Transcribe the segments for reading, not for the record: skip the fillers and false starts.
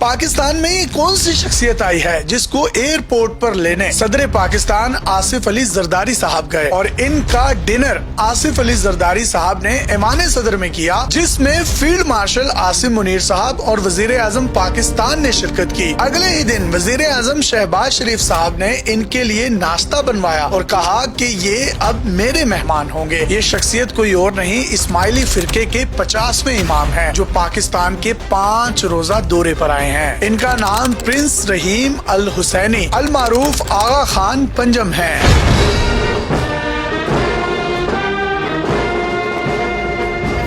پاکستان میں یہ کون سی شخصیت آئی ہے جس کو ایئرپورٹ پر لینے صدر پاکستان آصف علی زرداری صاحب گئے اور ان کا ڈنر آصف علی زرداری صاحب نے ایوان صدر میں کیا، جس میں فیلڈ مارشل عاصم منیر صاحب اور وزیر اعظم پاکستان نے شرکت کی۔ اگلے ہی دن وزیر اعظم شہباز شریف صاحب نے ان کے لیے ناشتہ بنوایا اور کہا کہ یہ اب میرے مہمان ہوں گے۔ یہ شخصیت کوئی اور نہیں، اسماعیلی فرقے کے 50ویں امام ہیں جو پاکستان کے 5 روزہ دورے پر آئے ہیں۔ ان کا نام پرنس رحیم الحسینی المعروف آغا خان پنجم ہے۔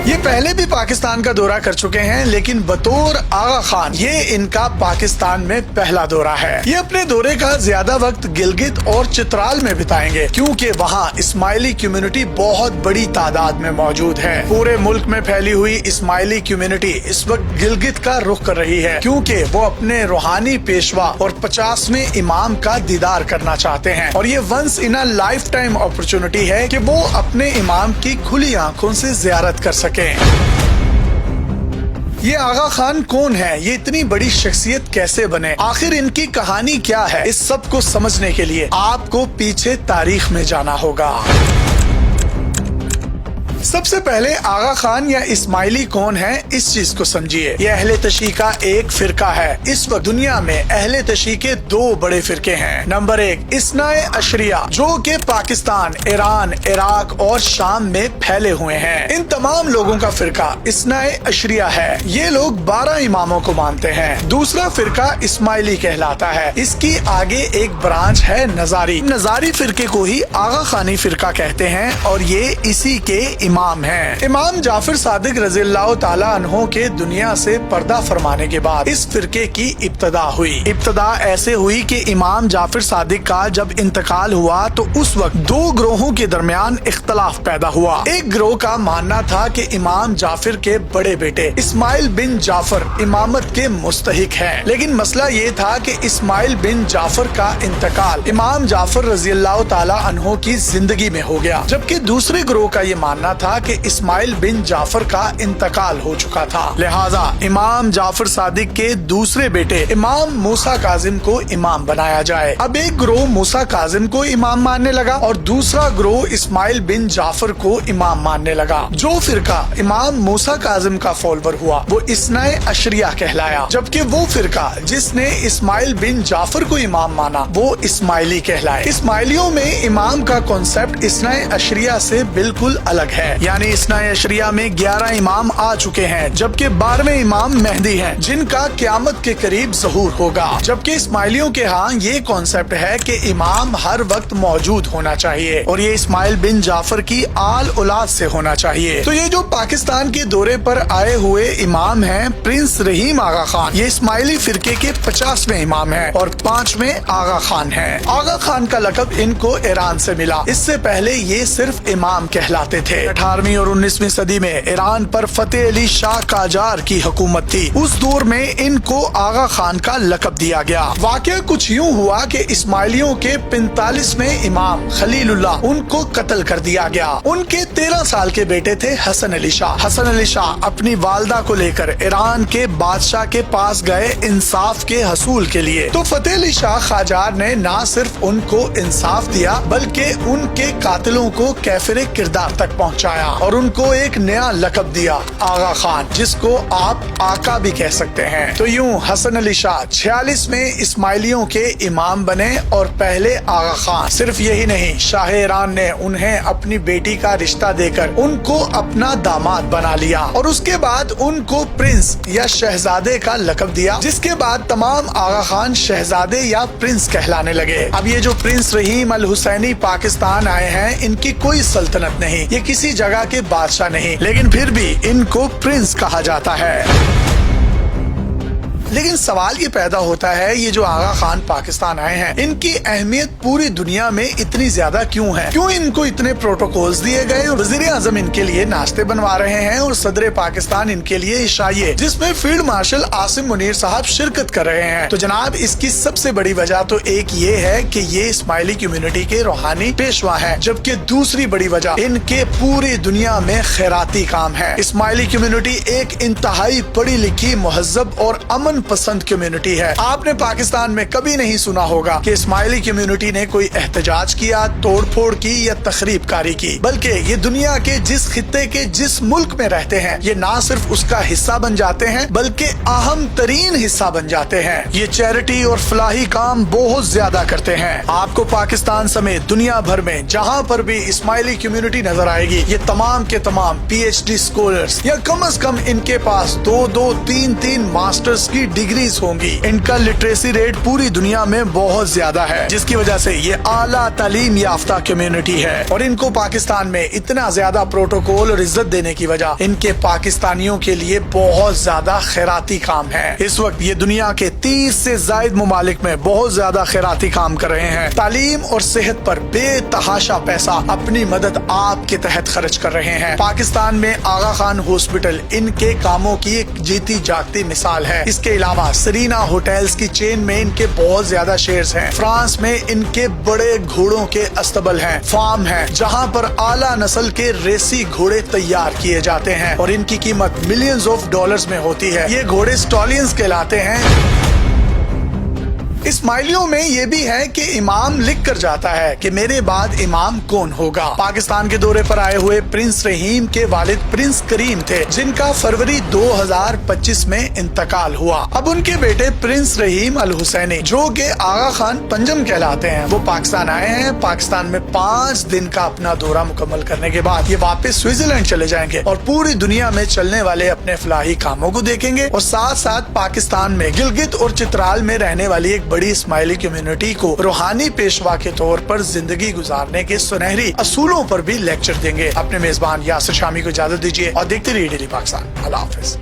یہ پہلے بھی پاکستان کا دورہ کر چکے ہیں، لیکن بطور آغا خان یہ ان کا پاکستان میں پہلا دورہ ہے۔ یہ اپنے دورے کا زیادہ وقت گلگت اور چترال میں بتائیں گے، کیونکہ وہاں اسماعیلی کمیونٹی بہت بڑی تعداد میں موجود ہے۔ پورے ملک میں پھیلی ہوئی اسماعیلی کمیونٹی اس وقت گلگت کا رخ کر رہی ہے، کیونکہ وہ اپنے روحانی پیشوا اور 50ویں امام کا دیدار کرنا چاہتے ہیں، اور یہ once in a lifetime opportunity ہے کہ وہ اپنے امام کی کھلی آنکھوں سے زیارت کر سکیں۔ یہ آغا خان کون ہے؟ یہ اتنی بڑی شخصیت کیسے بنے؟ آخر ان کی کہانی کیا ہے؟ اس سب کو سمجھنے کے لیے آپ کو پیچھے تاریخ میں جانا ہوگا۔ سب سے پہلے آغا خان یا اسماعیلی کون ہے، اس چیز کو سمجھیے۔ یہ اہل تشیع کا ایک فرقہ ہے۔ اس وقت دنیا میں اہل تشیع کے 2 بڑے فرقے ہیں۔ نمبر 1 اثنا عشریہ، جو کہ پاکستان، ایران، عراق اور شام میں پھیلے ہوئے ہیں۔ ان تمام لوگوں کا فرقہ اثنا عشریہ ہے۔ یہ لوگ 12 اماموں کو مانتے ہیں۔ دوسرا فرقہ اسماعیلی کہلاتا ہے۔ اس کی آگے ایک برانچ ہے نظاری۔ نظاری فرقے کو ہی آغا خانی فرقہ کہتے ہیں، اور یہ اسی کے امام ہیں۔ امام جعفر صادق رضی اللہ تعالی عنہ کے دنیا سے پردہ فرمانے کے بعد اس فرقے کی ابتدا ہوئی۔ ابتدا ایسے ہوئی کہ امام جعفر صادق کا جب انتقال ہوا تو اس وقت 2 گروہوں کے درمیان اختلاف پیدا ہوا۔ ایک گروہ کا ماننا تھا کہ امام جعفر کے بڑے بیٹے اسماعیل بن جعفر امامت کے مستحق ہیں، لیکن مسئلہ یہ تھا کہ اسماعیل بن جعفر کا انتقال امام جعفر رضی اللہ تعالی عنہ کی زندگی میں ہو گیا، جبکہ دوسرے گروہ کا یہ ماننا تھا کہ اسماعیل بن جعفر کا انتقال ہو چکا تھا، لہٰذا امام جعفر صادق کے دوسرے بیٹے امام موسیٰ کاظم کو امام بنایا جائے۔ اب ایک گروہ موسیٰ کاظم کو امام ماننے لگا اور دوسرا گروہ اسماعیل بن جعفر کو امام ماننے لگا۔ جو فرقہ امام موسیٰ کاظم کا فالوور ہوا وہ اثنا عشریہ کہلایا، جبکہ وہ فرقہ جس نے اسماعیل بن جعفر کو امام مانا وہ اسماعیلی کہلائے۔ اسماعیلیوں میں امام کا کانسیپٹ اثنا عشریہ سے بالکل الگ ہے، یعنی اثنا عشریہ میں 11 امام آ چکے ہیں، جبکہ 12ویں امام مہدی ہیں جن کا قیامت کے قریب ظہور ہوگا، جبکہ اسماعیلیوں کے ہاں یہ کانسیپٹ ہے کہ امام ہر وقت موجود ہونا چاہیے، اور یہ اسماعیل بن جعفر کی آل اولاد سے ہونا چاہیے۔ تو یہ جو پاکستان کے دورے پر آئے ہوئے امام ہیں پرنس رحیم آغا خان، یہ اسماعیلی فرقے کے 50ویں امام ہیں اور 5ویں آغا خان ہیں۔ آغا خان کا لقب ان کو ایران سے ملا، اس سے پہلے یہ صرف امام کہلاتے تھے۔ 18ویں اور 19ویں صدی میں ایران پر فتح علی شاہ قاجار کی حکومت تھی، اس دور میں ان کو آغا خان کا لقب دیا گیا۔ واقعہ کچھ یوں ہوا کہ اسماعیلیوں کے 45ویں امام خلیل اللہ ان کو قتل کر دیا گیا۔ ان کے 13 سال کے بیٹے تھے حسن علی شاہ۔ حسن علی شاہ اپنی والدہ کو لے کر ایران کے بادشاہ کے پاس گئے انصاف کے حصول کے لیے، تو فتح علی شاہ قاجار نے نہ صرف ان کو انصاف دیا بلکہ ان کے قاتلوں کو کیفر کردار تک پہنچایا اور ان کو ایک نیا لقب دیا، آغا خان، جس کو آپ آقا بھی کہہ سکتے ہیں۔ تو یوں حسن علی شاہ 46 میں اسماعیلیوں کے امام بنے اور پہلے آغا خان۔ صرف یہی نہیں، شاہ ایران نے انہیں اپنی بیٹی کا رشتہ دے کر ان کو اپنا داماد بنا لیا، اور اس کے بعد ان کو پرنس یا شہزادے کا لقب دیا، جس کے بعد تمام آغا خان شہزادے یا پرنس کہلانے لگے۔ اب یہ جو پرنس رحیم الحسینی پاکستان آئے ہیں، ان کی کوئی سلطنت نہیں، یہ کسی جگہ کے بادشاہ نہیں، لیکن پھر بھی ان کو پرنس کہا جاتا ہے۔ لیکن سوال یہ پیدا ہوتا ہے، یہ جو آغا خان پاکستان آئے ہیں ان کی اہمیت پوری دنیا میں اتنی زیادہ کیوں ہے؟ کیوں ان کو اتنے پروٹوکولز دیے گئے؟ وزیر اعظم ان کے لیے ناشتے بنوا رہے ہیں اور صدر پاکستان ان کے لیے عشائیے جس میں فیلڈ مارشل عاصم منیر صاحب شرکت کر رہے ہیں۔ تو جناب اس کی سب سے بڑی وجہ تو ایک یہ ہے کہ یہ اسماعیلی کمیونٹی کے روحانی پیشوا ہیں، جبکہ دوسری بڑی وجہ ان کے پوری دنیا میں خیراتی کام ہے۔ اسماعیلی کمیونٹی ایک انتہائی پڑھی لکھی، مہذب اور امن امن پسند کمیونٹی ہے. آپ نے پاکستان میں کبھی نہیں سنا ہوگا کہ اسماعیلی کمیونٹی نے کوئی احتجاج کیا, توڑ پھوڑ کی یا تخریب کاری کی, بلکہ یہ دنیا کے جس خطے کے جس ملک میں رہتے ہیں یہ نہ صرف اس کا حصہ بن جاتے ہیں بلکہ اہم ترین حصہ بن جاتے ہیں. یہ چیریٹی اور فلاحی کام بہت زیادہ کرتے ہیں. آپ کو پاکستان سمیت دنیا بھر میں جہاں پر بھی اسماعیلی کمیونٹی نظر آئے گی, یہ تمام کے تمام پی ایچ ڈی اسکالرز یا کم از کم ان کے پاس 2-3 ماسٹرز کی ڈگریز ہوں گی. ان کا لٹریسی ریٹ پوری دنیا میں بہت زیادہ ہے, جس کی وجہ سے یہ اعلیٰ تعلیم یافتہ کمیونٹی ہے. اور ان کو پاکستان میں اتنا زیادہ پروٹوکول اور عزت دینے کی وجہ ان کے پاکستانیوں کے لیے بہت زیادہ خیراتی کام ہے. اس وقت یہ دنیا کے 30 سے زائد ممالک میں بہت زیادہ خیراتی کام کر رہے ہیں. تعلیم اور صحت پر بے تحاشا پیسہ اپنی مدد آپ کے تحت خرچ کر رہے ہیں. پاکستان میں آغا خان ہاسپٹل ان کے کاموں کی ایک جیتی جاگتی مثال ہے. اس کے علاوہ سرینا ہوٹلز کی چین میں ان کے بہت زیادہ شیئرز ہیں. فرانس میں ان کے بڑے گھوڑوں کے استبل ہیں, فارم ہیں, جہاں پر اعلیٰ نسل کے ریسی گھوڑے تیار کیے جاتے ہیں اور ان کی قیمت ملینز آف ڈالرز میں ہوتی ہے. یہ گھوڑے سٹالینز کہلاتے ہیں. اسماعیلیوں میں یہ بھی ہے کہ امام لکھ کر جاتا ہے کہ میرے بعد امام کون ہوگا. پاکستان کے دورے پر آئے ہوئے پرنس رحیم کے والد پرنس کریم تھے, جن کا فروری 2025 میں انتقال ہوا. اب ان کے بیٹے پرنس رحیم الحسینی, جو کہ آغا خان پنجم کہلاتے ہیں, وہ پاکستان آئے ہیں. پاکستان میں 5 دن کا اپنا دورہ مکمل کرنے کے بعد یہ واپس سوئٹزرلینڈ چلے جائیں گے اور پوری دنیا میں چلنے والے اپنے فلاحی کاموں کو دیکھیں گے, اور ساتھ ساتھ پاکستان میں گلگت اور چترال میں رہنے والی ایک بڑی اسماعیلی کمیونٹی کو روحانی پیشوا کے طور پر زندگی گزارنے کے سنہری اصولوں پر بھی لیکچر دیں گے. اپنے میزبان یاسر شامی کو اجازت دیجیے اور دیکھتے رہیے ڈیلی پاکستان. اللہ حافظ.